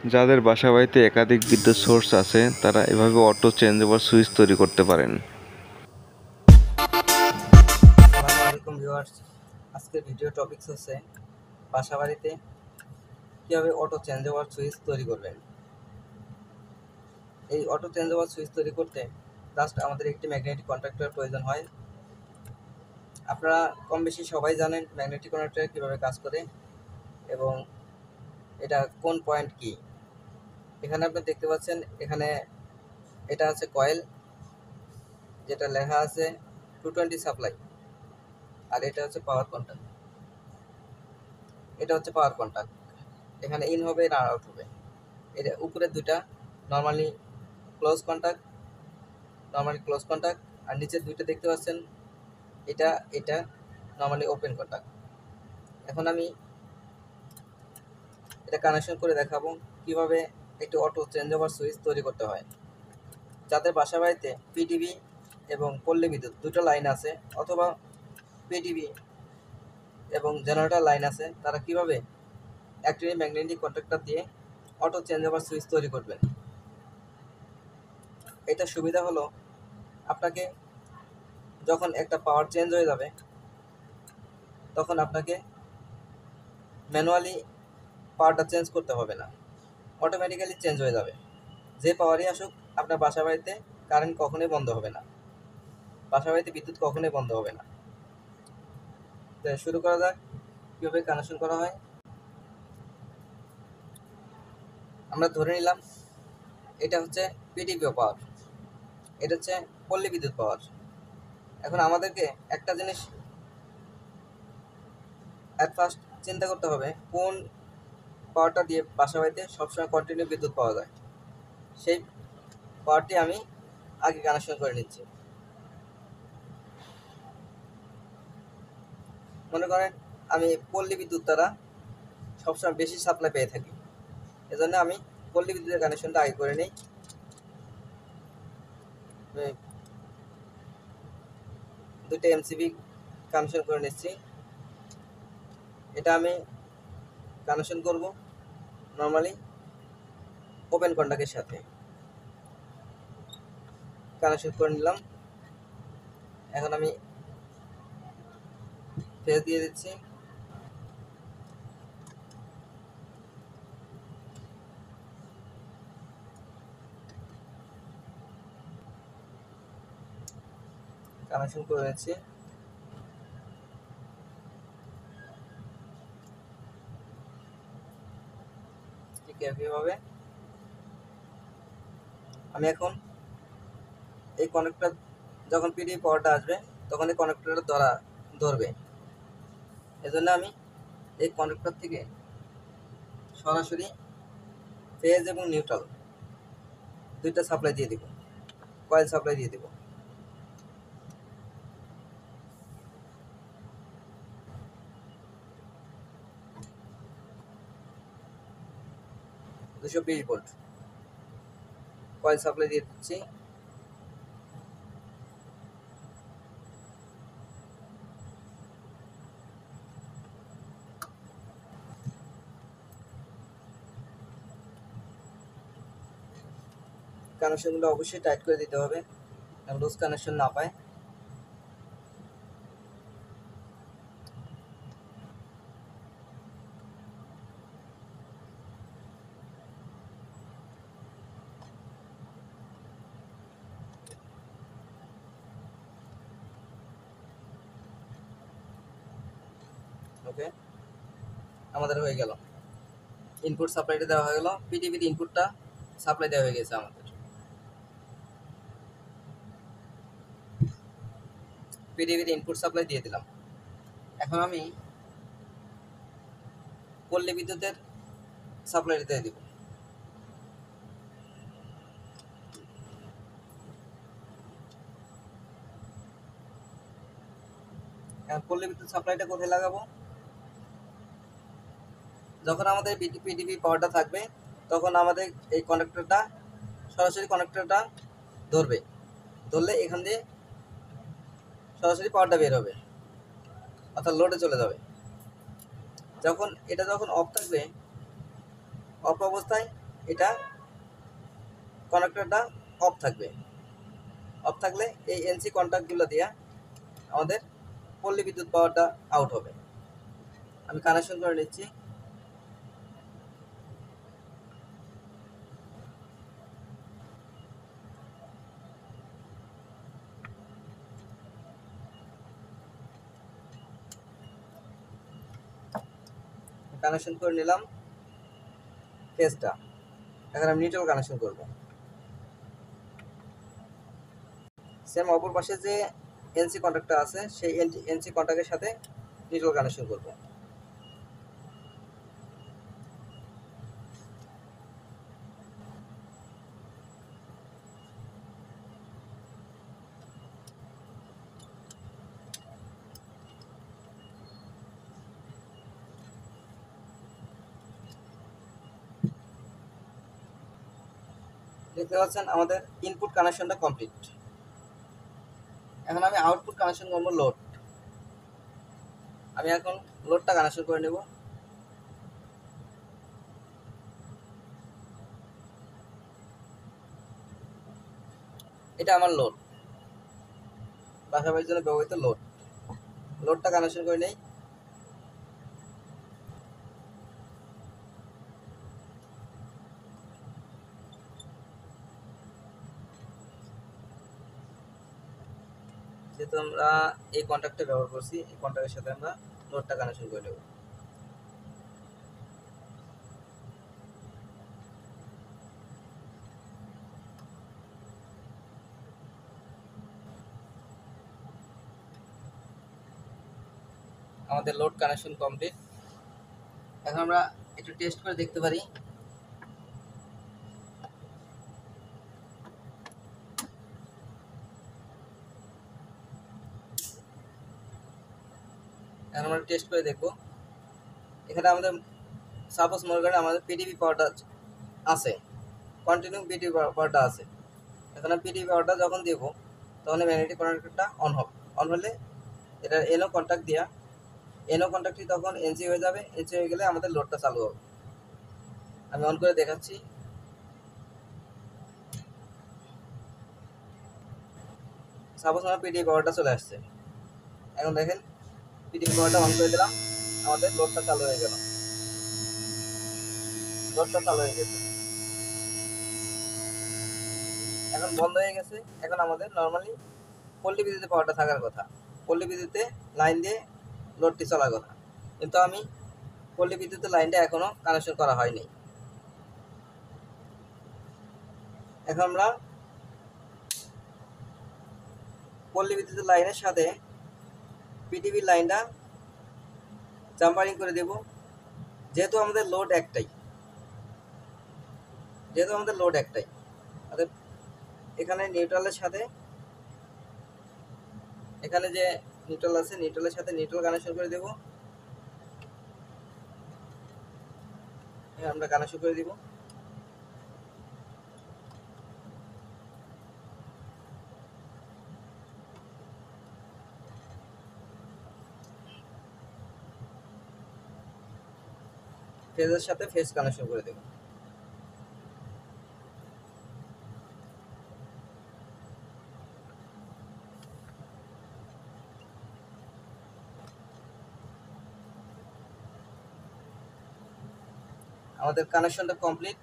যাদের বাসাবাড়িতে একাধিক বিদ্যুৎ সোর্স আছে তারা এভাবে অটো চেঞ্জওভার সুইচ তৈরি করতে পারেন। আসসালামু আলাইকুম ভিউয়ার্স। আজকের ভিডিও টপিকস হচ্ছে বাসাবাড়িতে কীভাবে অটো চেঞ্জ ওভার সুইচ তৈরি করবেন। এই অটো চেঞ্জ ওভার সুইচ তৈরি করতে জাস্ট আমাদের একটি ম্যাগনেটিক কন্ট্যাক্টর প্রয়োজন হয়। আপনারা কম বেশি সবাই জানেন ম্যাগনেটিক কন্ট্যাক্টর কীভাবে কাজ করে এবং এটা কোন পয়েন্ট কি। এখানে আপনি দেখতে পাচ্ছেন, এখানে এটা আছে কয়েল, যেটা লেখা আছে 220 সাপ্লাই, আর এটা হচ্ছে পাওয়ার কন্ট্যাক্ট। এটা হচ্ছে পাওয়ার কন্ট্যাক্ট। এখানে ইন হবে, এটা আউট হবে। এটা উপরে দুইটা নর্মালি ক্লোজ কন্ট্যাক্ট, আর নিচের দুইটা দেখতে পাচ্ছেন, এটা নর্মালি ওপেন কন্ট্যাক্ট। এখন আমি এটা কানেকশন করে দেখাবো কিভাবে একটি অটো চেঞ্জ ওভার সুইচ তৈরি করতে হয়। যাদের বাসা বাড়িতে পিটিভি এবং পল্লী বিদ্যুৎ দুটো লাইন আছে, অথবা পিটিভি এবং জেনারেটর লাইন আছে, তারা কিভাবে একটি ম্যাগনেটিক কন্ট্যাক্টর দিয়ে অটো চেঞ্জ ওভার সুইচ তৈরি করবেন। এটা সুবিধা হলো, আপনাকে যখন একটা পাওয়ার চেঞ্জ হয়ে যাবে তখন আপনাকে ম্যানুয়ালি পাওয়ারটা চেঞ্জ করতে হবে না, অটোমেটিক্যালি চেঞ্জ হয়ে যাবে। যে পাওয়ারই আসুক, আপনার বাসা বাড়িতে কারেন্ট কখনোই বন্ধ হবে না, বাসা বাড়িতে বিদ্যুৎ কখনোই বন্ধ হবে না। তো শুরু করা যাক কীভাবে কানেকশন করা হয়। আমরা ধরে নিলাম এটা হচ্ছে পিটিভি পাওয়ার, এটা হচ্ছে পল্লী বিদ্যুৎ পাওয়ার। এখন আমাদেরকে একটা জিনিস অ্যাট ফার্স্ট চিন্তা করতে হবে, কোন পাওয়ারটা দিয়ে বাসা বাড়িতে সবসময় কন্টিনিউ বিদ্যুৎ পাওয়া যায়। সেই পাওয়ারটি আমি আগে কানেকশন করে নিচ্ছি। মনে করেন আমি পল্লী বিদ্যুৎ দ্বারা সবসময় বেশি সাপ্লাই পেয়ে থাকি, এজন্য আমি পল্লী বিদ্যুতের কানেকশনটা আগে করে নিই। দুটো এমসিবি কানেকশন করে নিচ্ছি। এটা আমি কানেকশন করব নর্মালি ওপেন কন্ট্যাক্টের সাথে। কানেকশন করে নিলাম। এখন আমি ফেজ দিয়ে দিচ্ছি। কানেকশন করে নিচ্ছি। ঠিক একইভাবে আমি এখন এই কানেক্টর, যখন পিডিবি পাওয়ারটা আসবে তখন এই কানেক্টরটা ধরবে। এজন্য আমি এই কানেক্টর থেকে সরাসরি ফেজ এবং নিউট্রাল দুইটা সাপ্লাই দিয়ে দিব, কয়েল সাপ্লাই দিয়ে দিব। দুশো 20 ভোল্ট কয়েল সাপ্লাই দিয়ে দিচ্ছি। কানেকশনগুলো অবশ্যই টাইট করে দিতে হবে, লুজ কানেকশন না পায়। ওকে, আমাদের হয়ে গেল। ইনপুট সাপ্লাইটা দেওয়া হয়ে গেল, পিটিভির ইনপুটটা সাপ্লাই দেওয়া হয়ে গেছে আমাদের। পিটিভির ইনপুট সাপ্লাই দিয়ে দিলাম। এখন আমি পল্লী বিদ্যুতের সাপ্লাইটা দিয়ে দিব। এখন পল্লী বিদ্যুৎ সাপ্লাইটা কোথায় লাগাবো? যখন আমাদের পিটিভি পাওয়ারটা থাকবে তখন আমাদের এই কানেক্টরটা সরাসরি কানেক্টরটা ধরবে, ধরলে এখান দিয়ে সরাসরি পাওয়ারটা বের হবে, অর্থাৎ লোডে চলে যাবে। যখন অফ থাকবে, অফ অবস্থায় এটা কানেক্টরটা অফ থাকবে। অফ থাকলে এই এনসি কন্ট্যাক্টগুলো দিয়ে আমাদের পল্লী বিদ্যুৎ পাওয়ারটা আউট হবে। আমি কানেকশন করে নিচ্ছি। কানেকশন করে নিলাম ফেজটা। এখন আমি নিউট্রাল কানেকশন করব। সেম অপর পাশে যে এনসি কন্ট্যাক্টটা আছে সেই এনসি কন্ট্যাক্টের সাথে নিউট্রাল কানেকশন করব। দেখতে পাচ্ছেন আমাদের ইনপুট কানেকশনটা কমপ্লিট। এখন আমি আউটপুট কানেকশন করবো লোড। আমি এখন লোডটা কানেকশন করে নেব। এটা আমার লোড, বাসা বাড়ির জন্য ব্যবহৃত লোড। লোডটা কানেকশন করে নেই। যেহেতু আমরা এই কন্ট্যাক্টটা ব্যবহার করছি, এই কন্ট্যাক্টের সাথে আমরা লোডটা কানেকশন করে নেব। আমাদের লোড কানেকশন কমপ্লিট। এখন আমরা একটু টেস্ট করে দেখতে পারি। এখন আমরা টেস্ট করে দেখব। এখানে আমাদের সাপোজ মনে করেন আমাদের পিডিবি পাওয়ারটা আছে, কন্টিনিউ পিডিবি পাওয়ারটা আছে। এখানে পিডিবি পাওয়ারটা যখন দেব তখন ম্যাগনেটিক কন্ট্যাক্টরটা অন হবে। অন হলে এটা এনও কন্ট্যাক্ট দিয়া, এনও কন্ট্যাক্টটি তখন এনসি হয়ে যাবে। এনসি হয়ে গেলে আমাদের লোডটা চালু হবে। আমি অন করে দেখাচ্ছি। সাপোজ আমার পিডিবি পাওয়ারটা চলে আসছে। এখন দেখেন পিডিবি পাওয়ারটা অন করে দিলাম, আমাদের লোডটা চালু হয়ে গেল। লোডটা চালু হয়ে গেছে, এখন বন্ধ হয়ে গেছে। এখন আমাদের নর্মালি পল্লী বিদ্যুতে পাওয়ারটা থাকার কথা, পল্লী বিদ্যুতে লাইন দিয়ে লোডটি চলার কথা, কিন্তু আমি পল্লী বিদ্যুতের লাইনটা এখনো কানেকশন করা হয়নি। এখন আমরা পল্লী বিদ্যুতের লাইনের সাথে পিটিভির লাইনটা জাম্পারিং করে দেব। যেহেতু আমাদের লোড একটাই, অর্থাৎ এখানে নিউট্রালের সাথে, এখানে যে নিউট্রাল আছে নিউট্রালের সাথে নিউট্রাল কানেকশন করে দেব। আমরা কানেকশন করে দিব। ফেজের সাথে ফেজ কানেকশন করে দেব। আমাদের কানেকশনটা কমপ্লিট।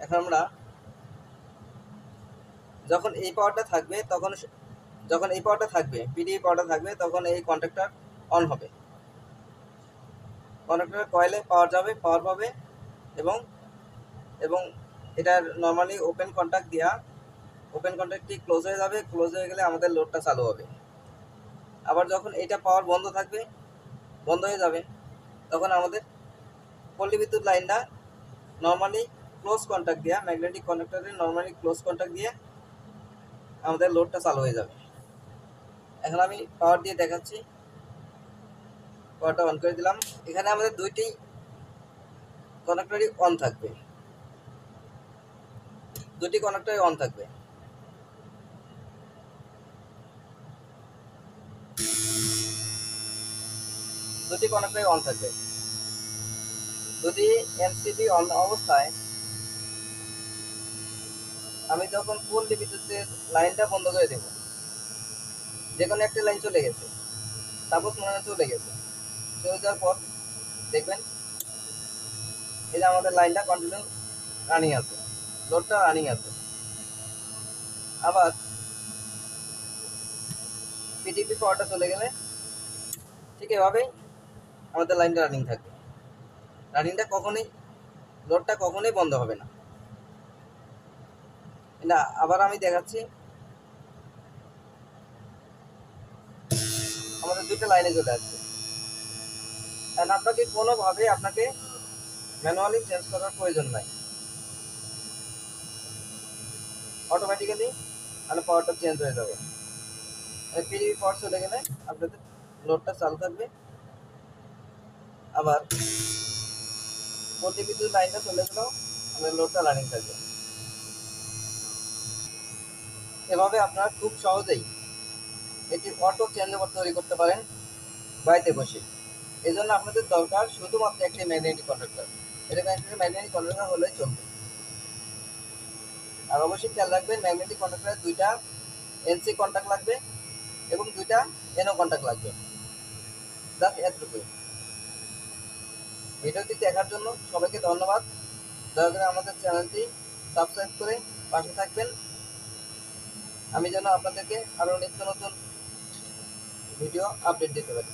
এখন আমরা যখন এই পাওয়ারটা থাকবে পিডিবি পাওয়ারটা থাকবে, তখন এই কন্ট্যাক্টর অন হবে। কন্ট্যাক্টরের কয়েলে পাওয়ার যাবে, পাওয়ার পাবে, এবং এবং এটার নর্মালি ওপেন কন্ট্যাক্টটি ক্লোজ হয়ে যাবে। ক্লোজ হয়ে গেলে আমাদের লোডটা চালু হবে। আবার যখন এটা পাওয়ার বন্ধ হয়ে যাবে, তখন আমাদের পল্লী বিদ্যুৎ লাইনটা নর্মালি ক্লোজ কন্ট্যাক্ট দিয়ে, ম্যাগনেটিক কন্ডাক্টরের নর্মালি ক্লোজ কন্ট্যাক্ট দিয়ে আমাদের লোডটা চালু হয়ে যাবে। এখন আমি পাওয়ার দিয়ে দেখাচ্ছি। পাওয়ারটা অন করে দিলাম। এখানে আমাদের দুইটি কনেক্টরই অন থাকবে, দুটি কনেক্টরই অন থাকবে। যদি এমসিবি অন অবস্থায় আমি যখন ফুল বিদ্যুতের লাইনটা বন্ধ করে দেব, যে কোনো একটা লাইন চলে গেছে, সাপোজ মনে হয় চলে গেছে, চলে যাওয়ার পর দেখবেন এই যে আমাদের লাইনটা কন্টিনিউ রানিং আছে, লোডটা রানিং আছে। আবার পিটিপি পাওয়ারটা চলে গেলে ঠিক এভাবেই আমাদের লাইনটা রানিং থাকবে। রানিংটা কখনোই, লোডটা কখনোই বন্ধ হবে না। এটা আবার আমি দেখাচ্ছি, আমাদের দুটো লাইনে চলে আসছে। কারণ আপনাকে কোনোভাবে আপনাকে ম্যানুয়ালি চেঞ্জ করার প্রয়োজন নাই, অটোমেটিক্যালি মানে পাওয়ারটা চেঞ্জ হয়ে যাবে। পিডিবি পাওয়ার চলে গেলে আপনাদের লোডটা চালু থাকবে, আবার বিদ্যুৎ লাইনটা চলে গেলেও আমাদের লোডটা রানিং থাকবে। এভাবে আপনারা খুব সহজেই এটি অটো চেঞ্জ ওভার তৈরি করতে পারেন বাড়িতে বসে। এই জন্য আপনাদের দরকার শুধুমাত্র একটি ম্যাগনেটিক কন্ডাক্টর। এটা ম্যাগনেটিক কন্ডাক্টর হলেই চলবে। আর অবশ্যই খেয়াল রাখবেন ম্যাগনেটিক কন্ডাক্টরের দুইটা এনসি কন্ট্যাক্ট লাগবে এবং দুইটা এনও কন্ট্যাক্ট লাগবে। জাস্ট এতটুকুই। ভিডিওটি দেখার জন্য সবাইকে ধন্যবাদ। দয়া করে আমাদের চ্যানেলটি সাবস্ক্রাইব করে পাশে থাকবেন, আমি যেন আপনাদেরকে আরও নিত্য নতুন ভিডিও আপডেট দিতে পারি।